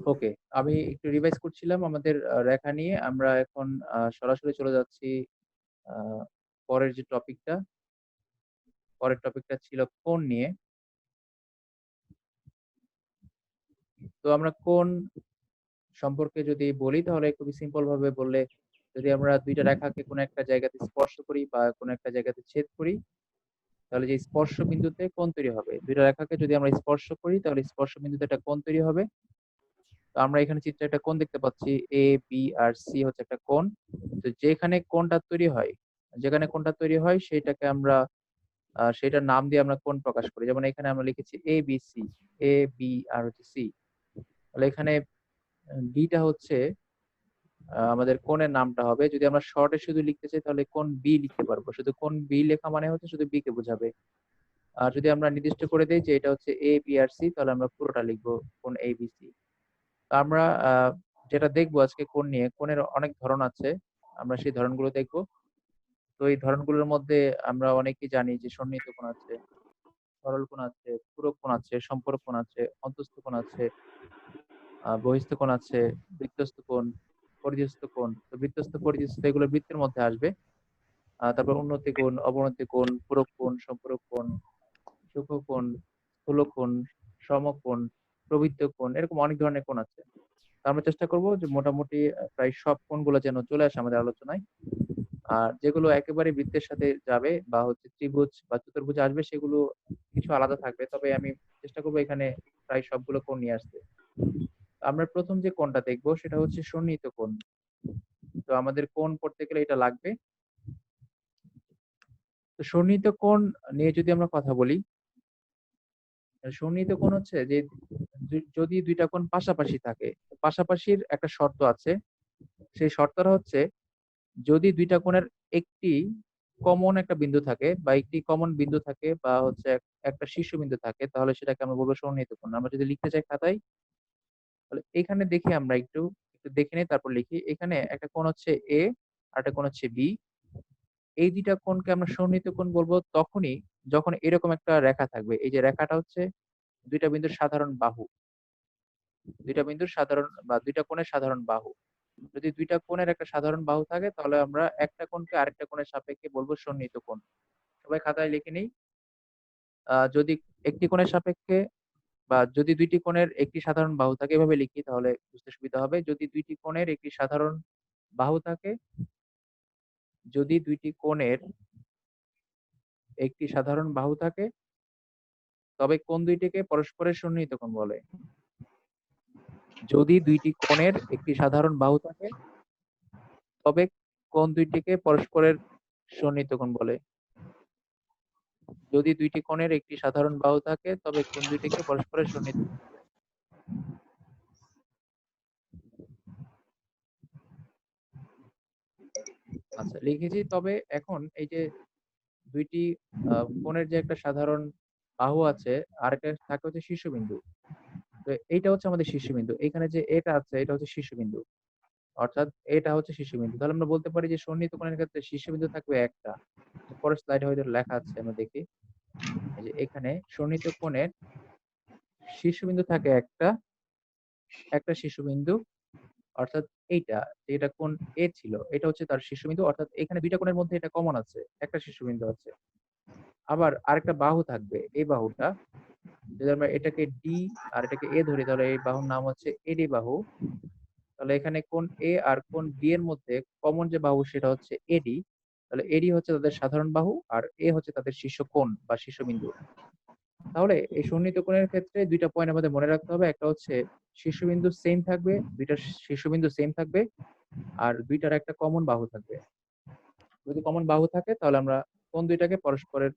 ওকে, আমি একটু রিভাইজ করছিলাম আমাদের রেখা নিয়ে। আমরা এখন সরাসরি চলে যাচ্ছি আ পরের যে টপিকটা, পরের টপিকটা ছিল কোণ নিয়ে। তো আমরা কোণ সম্পর্কে যদি বলি তাহলে খুবই সিম্পল ভাবে বললে, যদি আমরা ২ টা রেখাকে কোনো একটা জায়গাতে স্পর্শ করি বা কোনো একটা জায়গাতে ছেদ করি, তাহলে যে স্পর্শ বিন্দুতে কোণ তৈরি হবে। ২ টা রেখাকে যদি আমরা স্পর্শ করি তাহলে স্পর্শ বিন্দুতে একটা কোণ তৈরি হবে। তো আমরা এখানে চিত্রে একটা কোণ দেখতে পাচ্ছি। এ, বি আর সি হচ্ছে একটা কোণ। তো যেখানে কোণটা তৈরি হয়, যেখানে কোণটা তৈরি হয় সেইটাকে আমরা সেটার নাম দিয়ে আমরা কোণ প্রকাশ করি। যেমন এখানে আমরা লিখেছি এবিসি, এ, বি আর হচ্ছে সি। তাহলে এখানে বি টা হচ্ছে আমাদের কোণের নামটা হবে। যদি আমরা শর্টে শুধু লিখতে চাই তাহলে কোণ বি লিখতে পারবো। শুধু কোণ বি লেখা মানে হচ্ছে শুধু বি কে বোঝাবে। আর যদি আমরা নির্দিষ্ট করে দেই যে এটা হচ্ছে এ, বি আর সি তাহলে আমরা পুরোটা লিখবো কোণ এবিসি। তো আমরা যেটা দেখবো আজকে কোণ নিয়ে, কোণের অনেক ধরন আছে। আমরা সেই ধরনগুলো দেখবো। তো এই ধরনগুলোর মধ্যে আমরা অনেকেই জানি যে সন্নিহিত কোণ আছে, সরল কোণ আছে, পূরক কোণ আছে, সম্পূরক কোণ আছে, অন্তস্থ কোণ আছে, বহিস্থ কোণ আছে, বৃত্তস্থ কোণ, পরিধস্থ কোণ। তো বৃত্তস্থ, পরিধস্থ এগুলো বৃত্তের মধ্যে আসবে। তারপর উন্নতি কোণ, অবনতি কোণ, পূরক কোণ, সম্পূরক কোণ, সূক্ষ্ম কোণ, স্থূল কোণ, সমকোণ, প্রবৃত্ত কোণ, এরকম অনেক ধরনের কোণ আছে। তো আমরা চেষ্টা করব যে মোটামুটি প্রায় সব কোণগুলো যেন চলে আসে আমাদের আলোচনায়। আর যেগুলো একেবারে বৃত্তের সাথে যাবে বা হচ্ছে ত্রিভুজ বা চতুর্ভুজ আসবে সেগুলো কিছু আলাদা থাকবে। তবে আমি চেষ্টা করব এখানে প্রায় সবগুলো কোণ নিয়ে আসতে। আমরা প্রথম যে কোণটা দেখবো সেটা হচ্ছে সন্নিহিত কোণ। তো আমাদের কোণ পড়তে গেলে এটা লাগবে। তো সন্নিহিত কোণ নিয়ে যদি আমরা কথা বলি, সন্নিহিত কোণ হচ্ছে যে যদি ২ টা কোণ পাশাপাশি থাকে, পাশাপাশির একটা শর্ত আছে। সেই শর্তটা হচ্ছে যদি ২ টা কোণের একটি কমন একটা বিন্দু থাকে বা একটি কমন বিন্দু থাকে বা হচ্ছে একটা শীর্ষবিন্দু থাকে তাহলে সেটাকে আমরা বলবো সন্নিহিত কোণ। আমরা যদি লিখতে চাই খাতায় তাহলে এখানে দেখি আমরা একটু দেখে নেই তারপর লিখি। এখানে একটা কোণ হচ্ছে এ আর একটা কোণ হচ্ছে বি। এই ২ টা কোণকে আমরা সন্নিহিত কোণ বলবো তখনই যখন এরকম একটা রেখা থাকবে। এই যে রেখাটা হচ্ছে ২ টা বিন্দুর সাধারণ বাহু। ২ টা বিন্দুর সাধারণ বা ২ টা কোণের সাধারণ বাহু। যদি ২ টা কোণের একটা সাধারণ বাহু থাকে তাহলে আমরা একটা কোণকে আরেকটা কোণের সাপেক্ষে বলবো সন্নিহিত কোণ। সবাই খাতায় লিখে নেই। যদি একটি কোণের সাপেক্ষে বা যদি ২ টি কোণের একটি সাধারণ বাহু থাকে এভাবে লিখি তাহলে বুঝতে সুবিধা হবে। যদি ২ টি কোণের একটি সাধারণ বাহু থাকে, যদি ২ টি কোণের একটি সাধারণ বাহু থাকে তবে কোণ দুইটিকে পরস্পরের সন্নিহিত কোণ বলে। যদি ২ টি কোণের একটি সাধারণ বাহু থাকে তবে কোণ দুইটিকে পরস্পরের সন্নিহিত কোণ বলে। যদি ২ টি কোণের একটি সাধারণ বাহু থাকে তবে কোণ দুইটিকে পরস্পরের সন্নিহিত কোণ বলে। আচ্ছা লিখেছি। তবে এখন এই যে ২ টি কোণের যে একটা সাধারণ বাহু আছে, আরেকটা থাকে হচ্ছে শীর্ষবিন্দু। তো এইটা হচ্ছে আমাদের শীর্ষবিন্দু। এখানে যে এটা আছে এটা হচ্ছে শীর্ষবিন্দু। অর্থাৎ এটা হচ্ছে শীর্ষবিন্দু। তাহলে আমরা বলতে পারি যে সন্নিহিত কোণের ক্ষেত্রে শীর্ষবিন্দু থাকবে একটা। পরের স্লাইডে হয়তো লেখা আছে আমরা দেখি। এই যে এখানে সন্নিহিত কোণের শীর্ষবিন্দু থাকে একটা, একটা শীর্ষবিন্দু অর্থাৎ এইটা, যেটা কোণ A ছিল এটা হচ্ছে তার শীর্ষবিন্দু। অর্থাৎ এখানে ২ টা কোণের মধ্যে এটা কমন আছে। একটা শীর্ষবিন্দু আছে। আবার আরেকটা বাহু থাকবে। এই বাহুটা যদি আমরা এটাকে D আর এটাকে A ধরি তাহলে এই বাহুর নাম হচ্ছে AD বাহু। তাহলে এখানে কোণ A আর কোণ B এর মধ্যে কমন যে বাহু সেটা হচ্ছে AD। তাহলে AD হচ্ছে তাদের সাধারণ বাহু আর A হচ্ছে তাদের শীর্ষ কোণ বা শীর্ষবিন্দু। তাহলে এই সন্নিহিত কোণের ক্ষেত্রে ২ টা পয়েন্ট আমাদের মনে রাখতে হবে। একটা হচ্ছে শীর্ষবিন্দু সেম থাকবে, ২ টা শীর্ষবিন্দু সেম থাকবে আর ২ টার একটা কমন বাহু থাকবে। যদি কমন বাহু থাকে তাহলে আমরা কোণ ২ টাকে পরস্পরের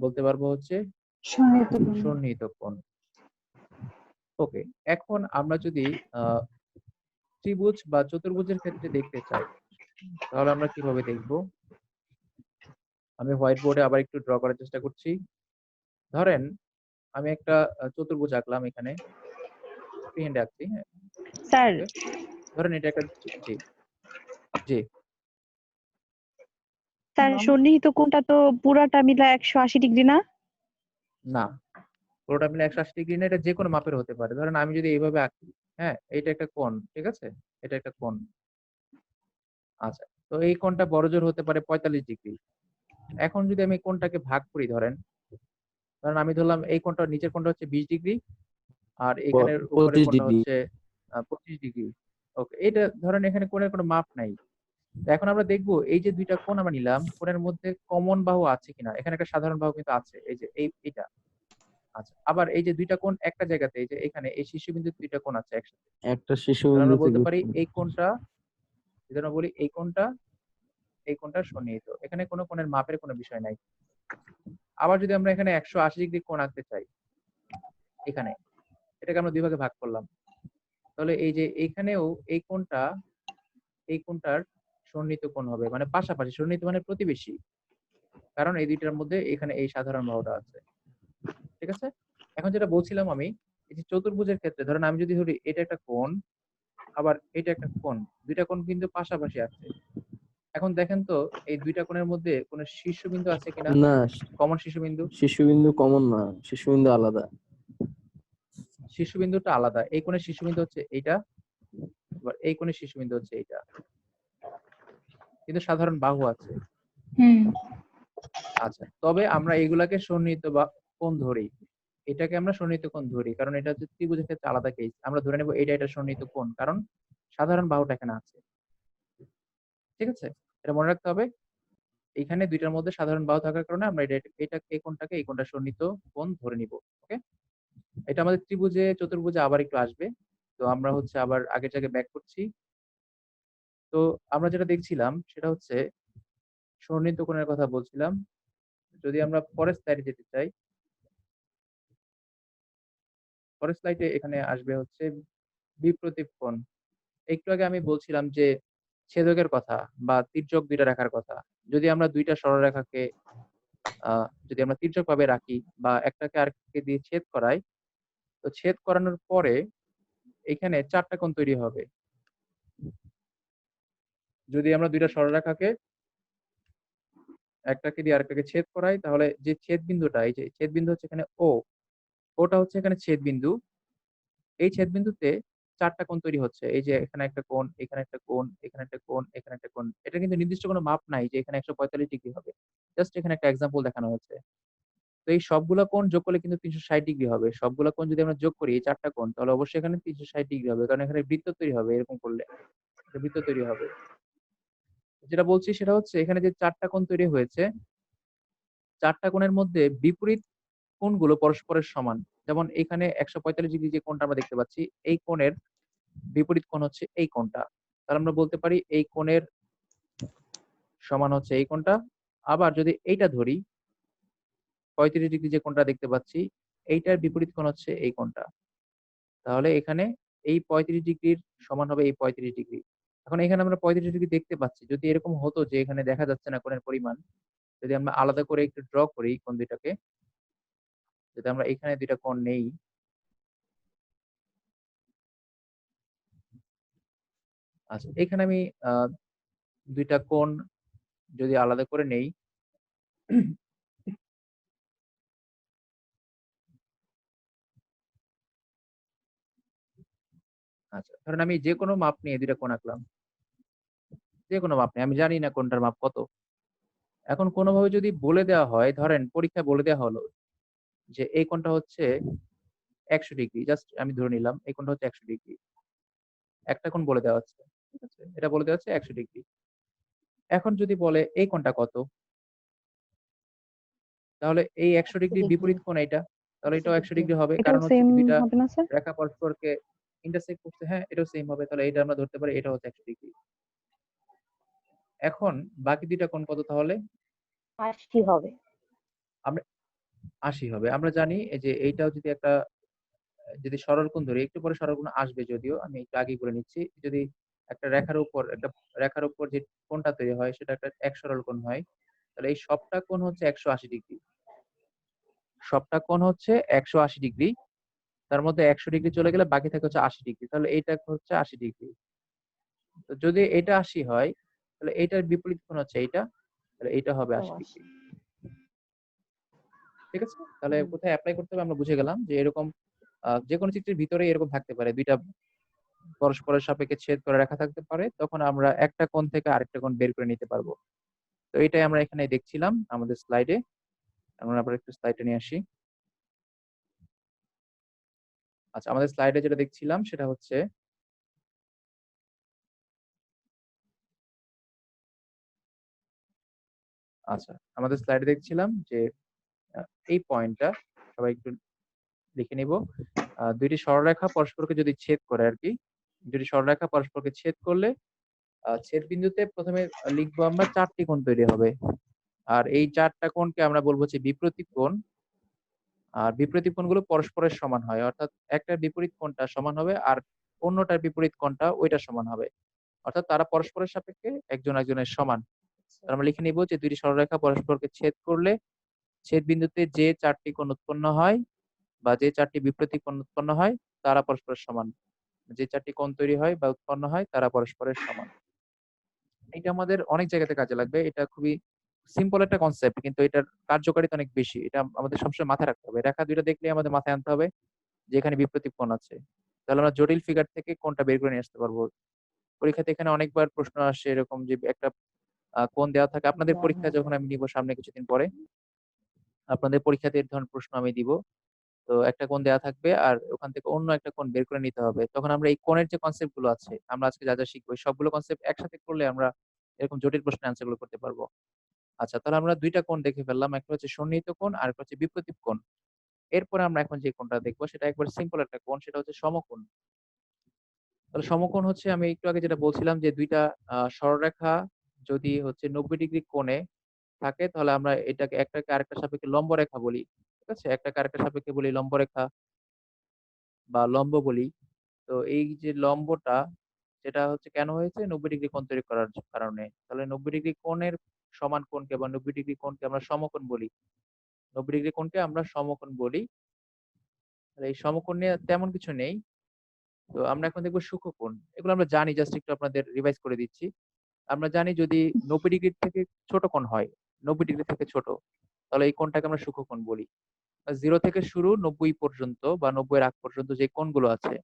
বলতে পারবো হচ্ছে সন্নিহিত কোণ। সন্নিহিত কোণ। ওকে। এখন আমরা যদি আ ত্রিভুজ বা চতুর্ভুজের ক্ষেত্রে দেখতে চাই, তাহলে আমরা কিভাবে দেখব? আমি হোয়াইট বোর্ডে আবার একটু ড্র করার চেষ্টা করছি। ধরেন আমি একটা চতুর্ভুজ আঁকলাম এখানে। ফ্রি হ্যান্ডে আঁকছি, হ্যাঁ? Sir okay. ধরেন এটা একটা জি, জি। স্যার সন্নিহিত কোণটা তো পুরাটা মিলা 180 ডিগ্রি না? না, পুরোটা মিলে 180 ডিগ্রি না, এটা যেকোনো মাপের হতে পারে। ধরেন আমি যদি এইভাবে আঁকি, হ্যাঁ? এইটা একটা কোণ, ঠিক আছে? এটা একটা কোণ। আচ্ছা। তো এই কোণটা বড়জোর হতে পারে 45 ডিগ্রি। এখন যদি আমি কোণটাকে ভাগ করি ধরেন আমি ধরলাম এই কোণটা নিচের কোণটা হচ্ছে 20 ডিগ্রি আর এখানের উপরের 25 কোণটা ডিগ্রি। হচ্ছে 25 ডিগ্রি। ওকে। এটা ধরেন এখানে কোণের কোনো মাপ নাই। তো এখন আমরা দেখব এই যে ২ টা কোণ আমরা নিলাম, কোণের মধ্যে কমন বাহু আছে কিনা? এখানে একটা সাধারণ বাহু কিন্তু আছে। এই যে এইটা। আচ্ছা। আবার এই যে ২ টা কোণ একটা জায়গাতে, এই যে এখানে এই শীর্ষবিন্দুতে ২ টা কোণ আছে একসাথে। একটা তাহলে আমরা শীর্ষবিন্দু বলতে থেকে পারি এই কোণটা, যদি আমরা বলি এই কোণটা সন্নিহিত। এখানে কোনো কোণের মাপের কোনো বিষয় নাই। আবার যদি আমরা এখানে ১৮০ ডিগ্রি কোণ আঁকতে চাই, এখানে, এটাকে আমরা ২ ভাগে ভাগ করলাম। তাহলে এই যে এইখানেও এই কোণটার সন্নিহিত কোণ হবে। মানে পাশাপাশি, সন্নিহিত মানে প্রতিবেশী। কারণ এই ২ টার মধ্যে এখানে এই সাধারণ বাহুটা আছে। ঠিক আছে? এখন যেটা বলছিলাম আমি, এই যে চতুর্ভুজের ক্ষেত্রে ধরেন আমি যদি ধরি এটা একটা কোণ, আবার এটা একটা কোণ। ২ টা কোণ কিন্তু পাশাপাশি আছে। এখন দেখেন তো এই ২ টা কোণের মধ্যে কোন শীর্ষবিন্দু আছে কিনা? না, কমন শীর্ষবিন্দু? শীর্ষবিন্দু কমন না, শীর্ষবিন্দু আলাদা। শীর্ষবিন্দুটা আলাদা। এই কোণের শীর্ষবিন্দু হচ্ছে এইটা, আবার এই কোণের শীর্ষবিন্দু হচ্ছে এইটা। কিন্তু সাধারণ বাহু আছে। হুম। আচ্ছা। তবে আমরা এগুলাকে সন্নিহিত বা কোণ ধরি। এটাকে আমরা সন্নিহিত কোণ ধরি। কারণ এটা হচ্ছে ত্রিভুজের ক্ষেত্রে আলাদা কেস। আমরা ধরে নেব এটা সন্নিহিত কোণ। কারণ সাধারণ বাহুটা এখানে আছে। ঠিক আছে? এটা মনে রাখতে হবে। এখানে ২ টার মধ্যে সাধারণ বাহু থাকার কারণে আমরা এই কোণটাকে এই কোণটা সন্নিহিত কোণ ধরে নিব। ওকে? এটা আমাদের ত্রিভুজে, চতুর্ভুজে আবার একটু আসবে। তো আমরা হচ্ছে আবার আগের জায়গায় ব্যাক করছি। তো আমরা যেটা দেখছিলাম সেটা হচ্ছে সন্নিহিত কোণের কথা বলছিলাম। যদি আমরা পরের স্লাইডে যেতে চাই, পরের স্লাইডে এখানে আসবে হচ্ছে বিপ্রতীপ কোণ। একটু আগে আমি বলছিলাম যে ছেদকের কথা বা তির্যক ২ টা রেখার কথা। যদি আমরা ২ টা সরলরেখাকে যদি আমরা তির্যকভাবে রাখি বা একটাকে আরেকটাকে দিয়ে ছেদ করাই, তো ছেদ করানোর পরে এখানে ৪ টা কোণ তৈরি হবে। যদি আমরা ২ টা সরলরেখাকে একটাকে দিয়ে আরেকটাকে ছেদ করাই, তাহলে যে ছেদ বিন্দুটা, এই যে ছেদ বিন্দু হচ্ছে এখানে O, ওটা হচ্ছে এখানে ছেদ বিন্দু। এই ছেদ বিন্দুতে ৪ টা কোণ তৈরি হচ্ছে। এই যে এখানে একটা কোণ, এখানে একটা কোণ, এখানে একটা কোণ, এখানে একটা কোণ। এটা কিন্তু নির্দিষ্ট কোনো মাপ নাই যে এখানে ১৪৫ ডিগ্রি হবে। জাস্ট এখানে একটা এক্সাম্পল দেখানো হয়েছে। তো এই সবগুলা কোণ যোগ করলে কিন্তু ৩৬০ ডিগ্রি হবে। সবগুলা কোণ যদি আমরা যোগ করি এই ৪ টা কোণ, তাহলে অবশ্যই এখানে ৩৬০ ডিগ্রি হবে। কারণ এখানে বৃত্ত তৈরি হবে এরকম করলে। একটা বৃত্ত তৈরি হবে। যেটা বলছি সেটা হচ্ছে এখানে যে ৪ টা কোণ তৈরি হয়েছে, ৪ টা কোণের মধ্যে বিপরীত কোণগুলো পরস্পরের সমান। যেমন এখানে ১৪৫ ডিগ্রি যে কোণটা আমরা দেখতে পাচ্ছি, এই কোণের বিপরীত কোণ হচ্ছে এই কোণটা। তাহলে আমরা বলতে পারি এই কোণের সমান হচ্ছে এই কোণটা। আবার যদি এইটা ধরি, ৩৫ ডিগ্রি যে কোণটা দেখতে পাচ্ছি, এইটার বিপরীত কোণ হচ্ছে এই কোণটা। তাহলে এখানে এই ৩৫ ডিগ্রির সমান হবে এই ৩৫ ডিগ্রি। এখন এখানে আমরা ৩৫ ডিগ্রি দেখতে পাচ্ছি। যদি এরকম হতো যে এখানে দেখা যাচ্ছে না কোণের পরিমাণ, যদি আমরা আলাদা করে একটু ড্র করি কোণ ২ টাকে, যদি আমরা এখানে ২ টা কোণ নেই, আচ্ছা এখানে আমি আ ২ টা কোণ যদি আলাদা করে নেই, আচ্ছা ধরেন আমি যেকোনো মাপ নিয়ে ২ টা কোণ আঁকলাম। যেকোনো মাপ নিয়ে। আমি জানি না কোনটার মাপ কত। এখন কোনভাবে যদি বলে দেওয়া হয়, ধরেন পরীক্ষায় বলে দেওয়া হলো যে এই কোণটা হচ্ছে ১০০ ডিগ্রি। জাস্ট আমি ধরে নিলাম এই কোণটা হচ্ছে ১০০ ডিগ্রি। একটা কোণ বলে দেওয়া হচ্ছে। ঠিক আছে? এটা বলে দেওয়া হচ্ছে ১০০ ডিগ্রি। এখন যদি বলে এই কোণটা কত? তাহলে এই ১০০ ডিগ্রির বিপরীত কোণ এইটা। তাহলে এটাও ১০০ ডিগ্রি হবে। এটাও কারণ হচ্ছে সেম কি ২ টা হবে না স্যার? রেখা পরস্পরকে ইন্টারসেক্ট করছে। হ্যাঁ, এটাও সেম হবে। তাহলে এটা আমরা ধরতে পারি এটা হচ্ছে ১০০ ডিগ্রি। এখন বাকি ২ টা কোণ কত তাহলে? ৮০ হবে। আমরা ৮০ হবে। আমরা জানি এই যে এইটাও যদি একটা যদি সরল কোণ ধরি, একটু পরে সরল কোণ আসবে যদিও, আমি একটু আগেই বলে নিচ্ছি। যদি একটা রেখার উপর যে কোণটা তৈরি হয় সেটা একটা এক সরল কোণ হয়। তাহলে এই সবটা কোণ হচ্ছে ১৮০ ডিগ্রি। সবটা কোণ হচ্ছে ১৮০ ডিগ্রি। তার মধ্যে ১০০ ডিগ্রি চলে গেলে বাকি থাকে হচ্ছে ৮০ ডিগ্রি। তাহলে এইটা হচ্ছে ৮০ ডিগ্রি। তো যদি এটা ৮০ হয়, তাহলে এইটার বিপরীত কোণ হচ্ছে এইটা। তাহলে এইটা হবে ৮০ ডিগ্রি। ঠিক আছে? তাহলে কোথায় অ্যাপ্লাই করতে হবে আমরা বুঝে গেলাম যে এরকম যেকোনো চিত্রের ভিতরে এরকম থাকতে পারে। ২ টা পরস্পরের সাপেক্ষে ছেদ করে রেখা থাকতে পারে। তখন আমরা একটা কোণ থেকে আরেকটা কোণ বের করে নিতে পারবো। তো এটাই আমরা এখানে দেখছিলাম আমাদের স্লাইডে। আমরা আবার একটু স্লাইডে নিয়ে আসি। আচ্ছা, আমাদের স্লাইডে যেটা দেখছিলাম সেটা হচ্ছে আচ্ছা, আমাদের স্লাইডে দেখছিলাম যে আ এই পয়েন্টটা সবাই একটু লিখে নিব। ২ টি সরলরেখা পরস্পরকে যদি ছেদ করে আরকি, ২ টি সরলরেখা পরস্পরকে ছেদ করলে ছেদ বিন্দুতে ১ম এ লিখবো আমরা ৪ টি কোণ তৈরি হবে। আর এই ৪ টা কোণকে আমরা বলব হচ্ছে বিপ্রতীপ কোণ। আর বিপরীত কোণগুলো পরস্পরের সমান হয়। অর্থাৎ একটার বিপরীত কোণটা সমান হবে আর অন্যটার বিপরীত কোণটা ওইটার সমান হবে। অর্থাৎ তারা পরস্পরের সাপেক্ষে একজন একজনের সমান। আমরা লিখে নিব যে ২ টি সরলরেখা পরস্পরকে ছেদ করলে ছেদ বিন্দুতে যে ৪ টি কোণ উৎপন্ন হয় বা যে ৪ টি বিপরীত কোণ উৎপন্ন হয় তারা পরস্পরের সমান। যে ৪ টি কোণ তৈরি হয় বা উৎপন্ন হয় তারা পরস্পরের সমান। এটা আমাদের অনেক জায়গাতে কাজে লাগবে। এটা খুবই সিম্পল একটা কনসেপ্ট কিন্তু এটার কার্যকারিতা অনেক বেশি। এটা আমাদের সবসময় মাথায় রাখতে হবে। রেখা ২ টা দেখলেই আমাদের মাথায় আনতে হবে যে এখানে বিপরীত কোণ আছে। তাহলে আমরা জটিল ফিগার থেকে কোণটা বের করে নিয়ে আসতে পারবো। পরীক্ষাতে এখানে অনেকবার প্রশ্ন আসে এরকম যে একটা কোণ দেওয়া থাকে। আপনাদের পরীক্ষা যখন আমি নিব সামনে কিছুদিন পরে, আপনাদের পরীক্ষাতে এই ধরনের প্রশ্ন আমি দিব। তো একটা কোণ দেয়া থাকবে আর ওখান থেকে অন্য একটা কোণ বের করে নিতে হবে। তখন আমরা এই কোণের যে কনসেপ্ট গুলো আছে, আমরা আজকে যা শিখবো এই সবগুলো কনসেপ্ট একসাথে করলে আমরা এরকম জটিল প্রশ্নের অ্যান্সার গুলো করতে পারবো। আচ্ছা, তাহলে আমরা ২ টা কোণ দেখে ফেললাম। একটা হচ্ছে সন্নিহিত কোণ আর একটা হচ্ছে বিপরীত কোণ। এরপরে আমরা এখন যে কোণটা দেখবো সেটা একবারে সিম্পল একটা কোণ সেটা হচ্ছে সমকোণ। তাহলে সমকোণ হচ্ছে আমি একটু আগে যেটা বলছিলাম যে ২ টা সরলরেখা যদি হচ্ছে ৯০ ডিগ্রি কোণে থাকে তাহলে আমরা এটাকে একটাকে আরেকটার সাপেক্ষে লম্ব রেখা বলি। ঠিক আছে? একটাকে আরেকটার সাপেক্ষে বলি লম্ব রেখা বা লম্ব বলি। তো এই যে লম্বটা সেটা হচ্ছে কেন হয়েছে ৯০ ডিগ্রি কোণ তৈরি করার কারণে। তাহলে ৯০ ডিগ্রি কোণের সমান কোণকে বা ৯০ ডিগ্রি কোণকে আমরা সমকোণ বলি। ৯০ ডিগ্রি কোণকে আমরা সমকোণ বলি। আর এই সমকোণ নিয়ে তেমন কিছু নেই। তো আমরা এখন দেখব সূক্ষ্মকোণ। এগুলো আমরা জানি জাস্ট একটু আপনাদের রিভাইজ করে দিচ্ছি। আমরা জানি যদি ৯০ ডিগ্রির থেকে ছোট কোণ হয়, ৯০ ডিগ্রি থেকে ছোট, তাহলে এই কোণটাকে আমরা সূক্ষ্মকোণ বলি। 0 থেকে শুরু ৯০ পর্যন্ত বা ৯০ এর আগ পর্যন্ত যে কোণগুলো আছে।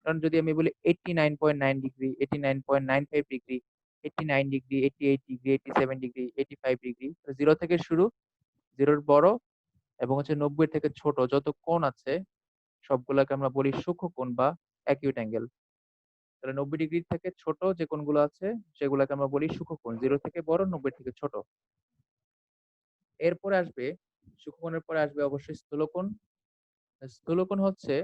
কারণ যদি আমি বলি 89.9 degree, 89.95 degree, 89 degree, 88 degree, 87 degree, 85 degree. 0 থেকে শুরু, 0 এর বড় এবং হচ্ছে ৯০ থেকে ছোট যত কোণ আছে সবগুলাকে আমরা বলি সূক্ষ্মকোণ বা অ্যাকিউট অ্যাঙ্গেল। তাহলে ৯০ ডিগ্রি থেকে ছোট যে কোণগুলো আছে সেগুলাকে আমরা বলি সূক্ষ্মকোণ। 0 থেকে বড়, ৯০ থেকে ছোট। এরপরে আসবে সূক্ষ্মকোণের পরে আসবে অবশ্যই স্থূলকোণ। স্থূলকোণ হচ্ছে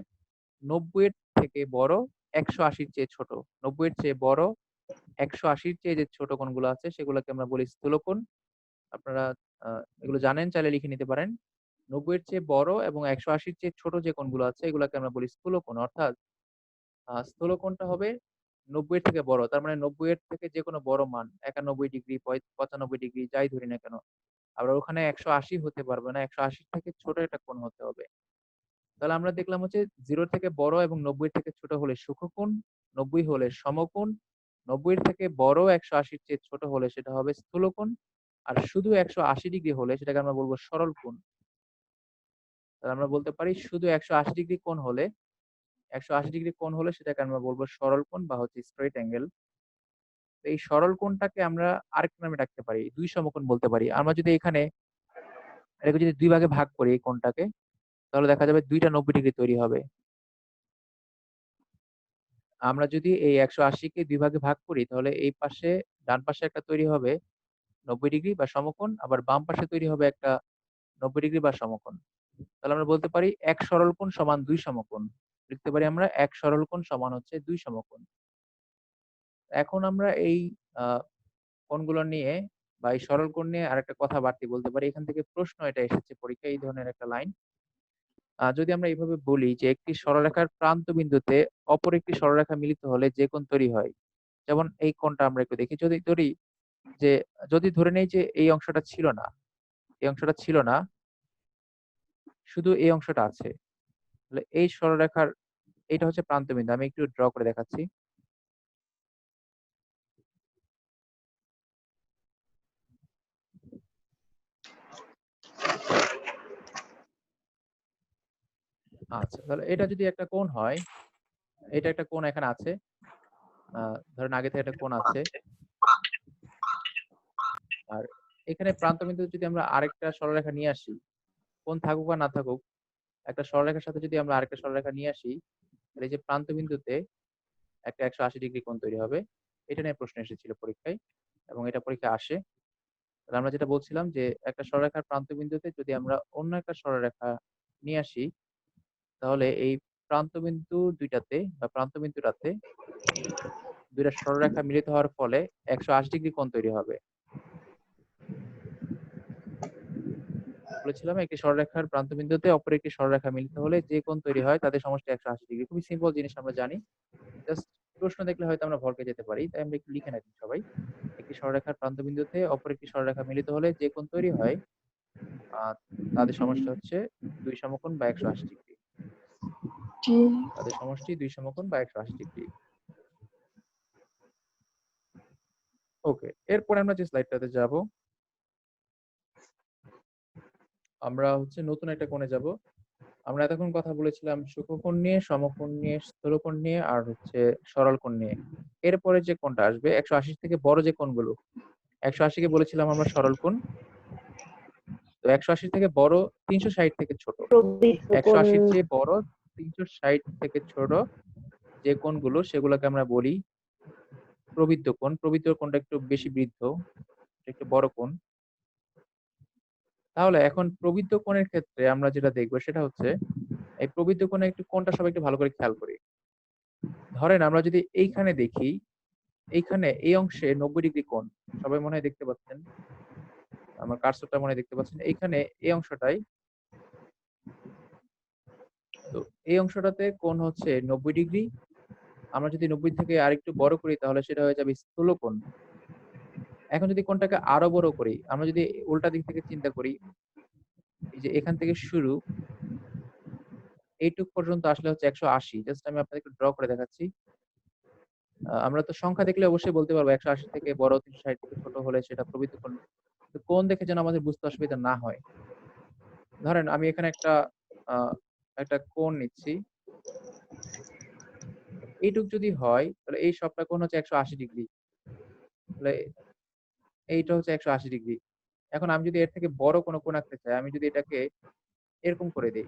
৯০ এর থেকে বড়, ১৮০ র চেয়ে ছোট। ৯০ এর চেয়ে বড়, ১৮০ র চেয়ে যে ছোট কোণগুলো আছে সেগুলোকে আমরা বলি স্থূলকোণ। আপনারা আ এগুলো জানেন চাইলে লিখে নিতে পারেন। ৯০ এর চেয়ে বড় এবং ১৮০ র চেয়ে ছোট যে কোণগুলো আছে এগুলাকে আমরা বলি স্থূলকোণ। অর্থাৎ স্থূলকোণটা হবে ৯০ এর থেকে বড়। তার মানে ৯০ এর থেকে যেকোনো বড় মান ৯১ ডিগ্রি, ৯৫ ডিগ্রি যাই ধরি না কেন। আবার ওখানে ১৮০ হতে পারবে না। ১৮০ থেকে ছোট একটা কোণ হতে হবে। তাহলে আমরা দেখলাম হচ্ছে 0 থেকে বড় এবং ৯০ থেকে ছোট হলে সূক্ষ্মকোণ, ৯০ হলে সমকোণ, ৯০ এর থেকে বড় ১৮০ র চেয়ে ছোট হলে সেটা হবে স্থূলকোণ। আর শুধু ১৮০ ডিগ্রি হলে সেটাকে আমরা বলব সরল কোণ। তাহলে আমরা বলতে পারি শুধু ১৮০ ডিগ্রি কোণ হলে ১৮০ ডিগ্রি কোণ হলে সেটাকে আমরা বলব সরল কোণ বা হচ্ছে স্ট্রেইট অ্যাঙ্গেল। তো এই সরল কোণটাকে আমরা আরেকটা নামে ডাকতে পারি। ২ সমকোণ বলতে পারি। আমরা যদি এখানে এটাকে যদি ২ ভাগে ভাগ করি এই কোণটাকে তাহলে দেখা যাবে ২ টা ৯০ ডিগ্রি তৈরি হবে। আমরা যদি এই ১৮০ কে ২ ভাগে ভাগ করি তাহলে এই পাশে ডান পাশে একটা তৈরি হবে ৯০ ডিগ্রি বা সমকোণ, আবার বাম পাশে তৈরি হবে একটা ৯০ ডিগ্রি বা সমকোণ। তাহলে আমরা বলতে পারি ১ সরল কোণ সমান ২ সমকোণ। লিখতে পারি আমরা ১ সরল কোণ সমান হচ্ছে ২ সমকোণ। এখন আমরা এই আ কোণগুলো নিয়ে বা এই সরল কোণ নিয়ে আরেকটা কথা বাড়তি বলতে পারি। এখান থেকে প্রশ্ন এটা এসেছে পরীক্ষায় এই ধরনের একটা লাইন। যদি আমরা এভাবে বলি যে একটি সরলরেখার প্রান্ত বিন্দুতে অপর একটি সরলরেখা মিলিত হলে যে কোণ তৈরি হয়। যেমন এই কোণটা আমরা একটু দেখি। যদি ধরি যে যদি ধরে নেই যে এই অংশটা ছিল না, এই অংশটা ছিল না, শুধু এই অংশটা আছে। তাহলে এই সরলরেখার এটা হচ্ছে প্রান্তবিন্দু। আমি একটু ড্র করে দেখাচ্ছি। আচ্ছা, তাহলে এটা যদি একটা কোণ হয়, এটা একটা কোণ এখানে আছে। ধরেন আগে থেকে একটা কোণ আছে। আর এখানে প্রান্তবিন্দুতে যদি আমরা আরেকটা সরলরেখা নিয়ে আসি, কোণ থাকুক বা না থাকুক, একটা সরলরেখার সাথে যদি আমরা আরেকটা সরলরেখা নিয়ে আসি, তাহলে এই যে প্রান্তবিন্দুতে একটা 180 ডিগ্রি কোণ তৈরি হবে। এটা নিয়ে প্রশ্ন এসেছিল পরীক্ষায় এবং এটা পরীক্ষায় আসে। তাহলে আমরা যেটা বলছিলাম যে একটা সরলরেখার প্রান্তবিন্দুতে যদি আমরা অন্য একটা সরলরেখা নিয়ে আসি, তাহলে এই প্রান্তবিন্দু দুইটাতে বা প্রান্তবিন্দুটাতে ২ টা সরলরেখা মিলিত হওয়ার ফলে 180 ডিগ্রি কোণ তৈরি হবে। বলেছিলাম একটি সরলরেখার প্রান্তবিন্দুতে অপর একটি সরলরেখা মিলিত হলে যে কোণ তৈরি হয় তাদের সমষ্টি 180 ডিগ্রি। খুবই সিম্পল জিনিস আমরা জানি। জাস্ট প্রশ্ন দেখলে হয়তো আমরা ভড়কে যেতে পারি। তাই আমরা একটু লিখে রাখি সবাই। একটি সরলরেখার প্রান্তবিন্দুতে অপর একটি সরলরেখা মিলিত হলে যে কোণ তৈরি হয় আ তাদের সমষ্টি হচ্ছে ২ সমকোণ বা 180 ডিগ্রি। তাদের সমষ্টি ২ সমকোণ বা 180 ডিগ্রি। ওকে। এরপরে আমরা যে স্লাইডটাতে যাব, আমরা হচ্ছে নতুন একটা কোণে যাব। আমরা এতক্ষণ কথা বলেছিলাম সূক্ষ্মকোণ নিয়ে, সমকোণ নিয়ে, স্থূলকোণ নিয়ে আর হচ্ছে সরল কোণ নিয়ে। এরপরে যে কোণটা আসবে 180 থেকে বড় যে কোণগুলো, 180 কে বলেছিলাম আমরা সরল কোণ। তো 180 থেকে বড় 360 থেকে ছোট। প্রবৃদ্ধ কোণ 180 র চেয়ে বড় 360 থেকে ছোট যে কোণগুলো সেগুলোকে আমরা বলি প্রবৃদ্ধ কোণ। প্রবৃদ্ধ কোণটা একটু বেশি বৃদ্ধ, একটু বড় কোণ। তাহলে এখন প্রবৃদ্ধ কোণের ক্ষেত্রে আমরা যেটা দেখব সেটা হচ্ছে এই প্রবৃদ্ধ কোণে একটু কোণটা সবাই একটু ভালো করে খেয়াল করি। ধরেন আমরা যদি এইখানে দেখি, এইখানে এই অংশে 90 ডিগ্রি কোণ। সবাই মনে হয় দেখতে পাচ্ছেন। আমার কার্সরটা মনে হয় দেখতে পাচ্ছেন। এইখানে এই অংশটায়, তো এই অংশটাতে কোণ হচ্ছে 90 ডিগ্রি। আমরা যদি 90 থেকে আরেকটু বড় করি তাহলে সেটা হয়ে যাবে স্থূল কোণ। এখন যদি কোণটাকে আরো বড় করি, আমরা যদি উল্টা দিক থেকে চিন্তা করি, এই যে এখান থেকে শুরু এইটুক পর্যন্ত আসলে হচ্ছে 180। জাস্ট আমি আপনাদের একটু ড্র করে দেখাচ্ছি। আমরা তো সংখ্যা দেখলে অবশ্যই বলতে পারবো 180 থেকে বড় 360 থেকে ছোট হলে সেটা প্রবৃদ্ধ কোণ। তো কোণ দেখে যেন আমাদের বুঝতে অসুবিধা না হয়। ধরেন আমি এখানে আ একটা কোণ নিচ্ছি। এইটুক যদি হয় তাহলে এই সবটা কোণ হচ্ছে 180 ডিগ্রি। তাহলে এইটা হচ্ছে 180 ডিগ্রি। এখন আমি যদি এর থেকে বড় কোনো কোণ আঁকতে চাই, আমি যদি এটাকে এরকম করে দেই,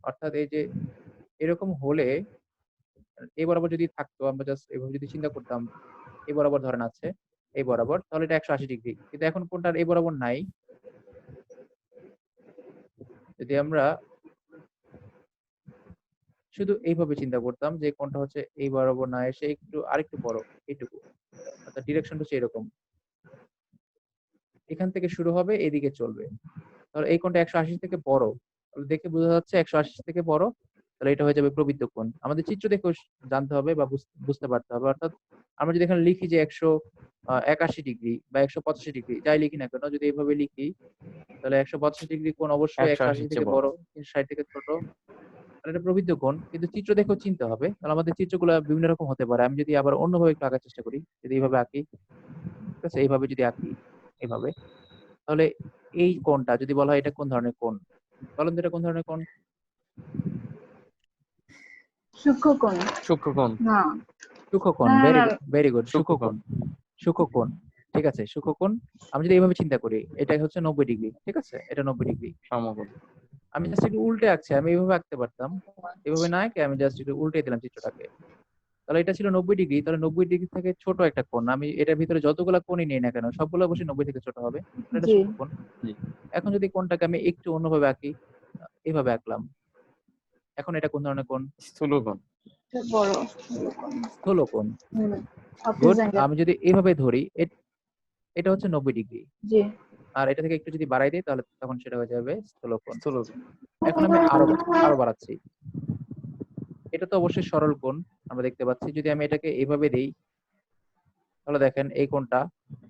অর্থাৎ এই যে এরকম হলে এই বরাবর যদি থাকতো, আমরা জাস্ট এভাবে যদি চিন্তা করতাম, এই বরাবর ধরেন আছে, এই বরাবর, তাহলে এটা 180 ডিগ্রি। কিন্তু এখন কোণটার এই বরাবর নাই। যদি আমরা শুধু এইভাবে চিন্তা করতাম যে কোণটা হচ্ছে এই বরাবর না এসে একটু আরেকটু বড়, এইটুকু। অর্থাৎ ডিরেকশনটা হচ্ছে এরকম। এখান থেকে শুরু হবে, এদিকে চলবে। তাহলে এই কোণটা 180 থেকে বড়। তাহলে দেখে বোঝা যাচ্ছে 180 থেকে বড়। তাহলে এটা হয়ে যাবে প্রবৃদ্ধ কোণ। আমাদের চিত্র দেখেও জানতে হবে বা বুঝতে পারতে হবে। অর্থাৎ আমরা যদি এখানে লিখি যে 181 ডিগ্রি বা 185 ডিগ্রি যাই লিখি না কেন, যদি এভাবে লিখি তাহলে 185 ডিগ্রি কোণ অবশ্যই 180 180 র থেকে চেয়ে বড়। বড়, 360 থেকে ছোট। তাহলে এটা প্রবৃদ্ধ কোণ। কিন্তু চিত্র দেখেও চিনতে হবে। তাহলে আমাদের চিত্রগুলা বিভিন্ন রকম হতে পারে। আমি যদি আবার অন্যভাবে একটু আঁকার চেষ্টা করি, যদি এইভাবে আঁকি, ঠিক আছে? এইভাবে যদি আঁকি, এভাবে, তাহলে এই কোণটা যদি বলা হয় এটা কোন ধরনের কোণ? বলেন তো এটা কোন ধরনের কোণ? সূক্ষ্মকোণ সূক্ষ্মকোণ। না সূক্ষ্মকোণ। না না ভেরি না গুড, ভেরি গুড। সূক্ষ্মকোণ। সূক্ষ্মকোণ। সূক্ষ্মকোণ। ঠিক আছে, সূক্ষ্মকোণ। আমি যদি এইভাবে চিন্তা করি, এটা হচ্ছে 90 ডিগ্রি। ঠিক আছে? এটা 90 ডিগ্রি। সমকোণ। আমি জাস্ট একটু উল্টে আঁকছি। আমি এভাবে আঁকতে পারতাম। এভাবে না এঁকে আমি জাস্ট একটু উল্টে দিলাম চিত্রটাকে। তাহলে এটা ছিল 90 ডিগ্রি। তাহলে 90 ডিগ্রি থেকে ছোট একটা কোণ। আমি এটার ভিতরে যতগুলা কোণই নেই না কেন, সবগুলো অবশ্যই 90 থেকে ছোট হবে। তাহলে এটা জি সূক্ষ্মকোণ। জি। এখন যদি কোণটাকে আমি একটু অন্যভাবে আঁকি, এভাবে আঁকলাম। এখন এটা কোন ধরনের কোণ? স্থূলকোণ। এটা বড় সূক্ষ্মকোণ। স্থূলকোণ। অফিস গুড। অ্যাঙ্গেল আমি যদি এভাবে ধরি, এটা হচ্ছে 90 ডিগ্রি। জি আর এটা থেকে একটু যদি বাড়াই দেই তাহলে তখন সেটা হয়ে যাবে স্থূলকোণ। স্থূলকোণ। এখন আমি আরো বাড়াচ্ছি। এটা তো অবশ্যই সরল কোণ আমরা দেখতে পাচ্ছি। যদি আমি এটাকে এভাবে দেই তাহলে দেখেন এই কোণটা